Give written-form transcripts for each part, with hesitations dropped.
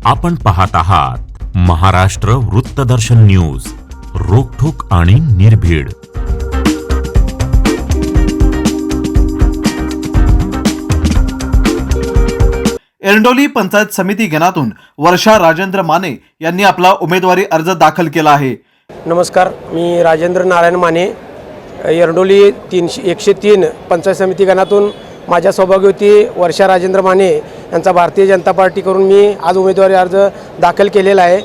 आपण पाहत आहात महाराष्ट्र वृत्तदर्शन न्यूज, रोखठोक आणि निर्भीड। एरंडोली पंचायत समिती गणातून वर्षा राजेंद्र माने यांनी आपला उमेदवारी अर्ज दाखल केला आहे। नमस्कार, मी राजेंद्र नारायण माने, एरंडोली 103 पंचायत समिती गणातून माझ्या सौभाग्यवती वर्षा राजेंद्र माने यांचा भारतीय जनता पार्टीकडून मी आज उमेदवारी अर्ज दाखल केलेला आहे।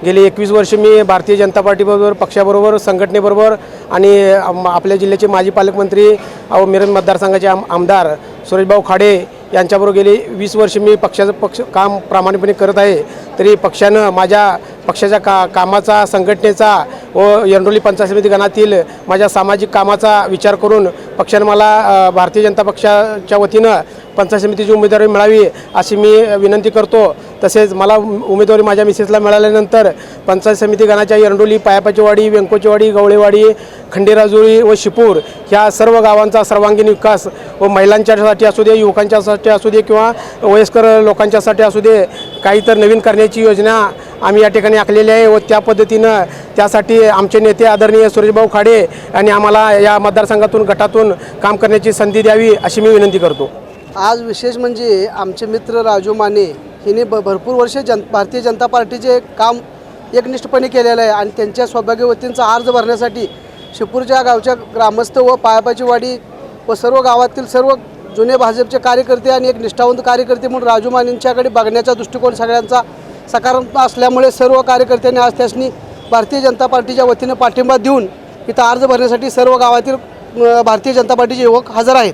गेली 21 वर्ष मी भारतीय जनता पार्टीबरोबर, पक्षाबरोबर, संघटनेबरोबर आणि आपल्या जिल्ह्याचे माजी पालकमंत्री व मिरज मतदारसंघाचे आमदार सुरेशभाऊ खाडे यांच्याबरोबर गेली 20 वर्ष मी पक्ष काम प्रामाणिकपणे करत आहे। तरी पक्षानं माझ्या पक्षाच्या कामाचा, संघटनेचा व एरंडोली पंचायत समिती गणातील माझ्या सामाजिक कामाचा विचार करून पक्षानं मला भारतीय जनता पक्षाच्या वतीनं पंचायत समितीची उमेदवारी मिळावी अशी मी विनंती करतो। तसेच मला उमेदवारी माझ्या मिसेसला मिळाल्यानंतर पंचायत समिती गणाच्या एरंडोली, पायापाचीवाडी, व्यंकोचीवाडी, गवळेवाडी, खंडेराजुरी व शिपूर ह्या सर्व गावांचा सर्वांगीण विकास व महिलांच्यासाठी असू दे, युवकांच्यासाठी असू दे किंवा वयस्कर लोकांच्यासाठी असू दे, काही तर नवीन करण्याची योजना आम्ही या ठिकाणी आखलेली आहे व त्या पद्धतीनं त्यासाठी आमचे नेते आदरणीय सुरेशभाऊ खाडे यांनी आम्हाला या मतदारसंघातून, गटातून काम करण्याची संधी द्यावी अशी मी विनंती करतो। आज विशेष म्हणजे आमचे मित्र राजू माने यांनी भरपूर वर्षे भारतीय जनता पार्टीचे काम एकनिष्ठपणे केलेलं आहे आणि त्यांच्या सौभाग्यवतींचा अर्ज भरण्यासाठी शिपूरच्या गावच्या ग्रामस्थ व पायापाचीवाडी व सर्व गावातील सर्व जुने भाजपचे कार्यकर्ते आणि एक निष्ठावंत कार्यकर्ते म्हणून राजू मानेंच्याकडे बघण्याचा दृष्टिकोन सगळ्यांचा सकारात्मक असल्यामुळे सर्व कार्यकर्त्यांनी आज त्यासनी भारतीय जनता पार्टीच्या वतीनं पाठिंबा देऊन इथं अर्ज भरण्यासाठी सर्व गावातील भारतीय जनता पार्टीचे युवक हजर आहेत।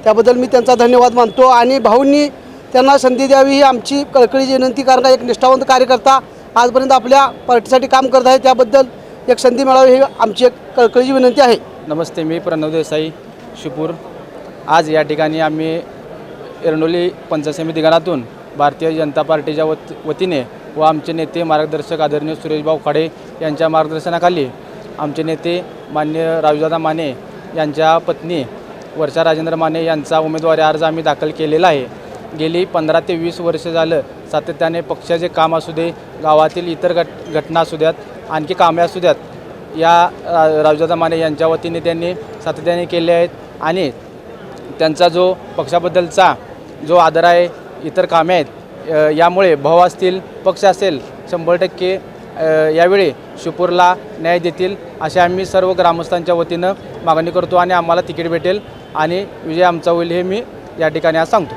त्याबद्दल मी त्यांचा धन्यवाद मानतो आणि भाऊंनी त्यांना संधी द्यावी ही आमची कळकळीची विनंती, कारण का एक निष्ठावंत कार्यकर्ता आजपर्यंत आपल्या पार्टीसाठी काम करत आहे, त्याबद्दल एक संधी मिळावी ही आमची एक कळकळीची विनंती आहे। नमस्ते, मी प्रणव देसाई, शिपूर। आज या ठिकाणी आम्ही एरंडोली पंचायत समिती गणातून भारतीय जनता पार्टीच्या वतीने व आमचे नेते मार्गदर्शक आदरणीय सुरेशभाऊ खाडे यांच्या मार्गदर्शनाखाली आमचे नेते माननीय राजूदादा माने यांच्या पत्नी वर्षा राजेंद्र माने यांचा उमेदवारी अर्ज आम्ही दाखल केलेला आहे। गेली 15 ते 20 वर्ष झालं सातत्याने पक्षाचे काम असू दे, गावातील इतर घटना असू द्यात, आणखी कामे असू द्यात, या राजूदादा माने यांच्या वतीने त्यांनी सातत्याने केले आहेत आणि त्यांचा जो पक्षाबद्दलचा जो आदर आहे, इतर कामे आहेत, यामुळे भाऊ असतील, पक्ष असेल, 100% यावेळी शिपूरला न्याय देतील असे आम्ही सर्व ग्रामस्थांच्या वतीनं मागणी करतो आणि आम्हाला तिकीट भेटेल आणि विजय आमचा होईल हे मी या ठिकाणी आज सांगतो।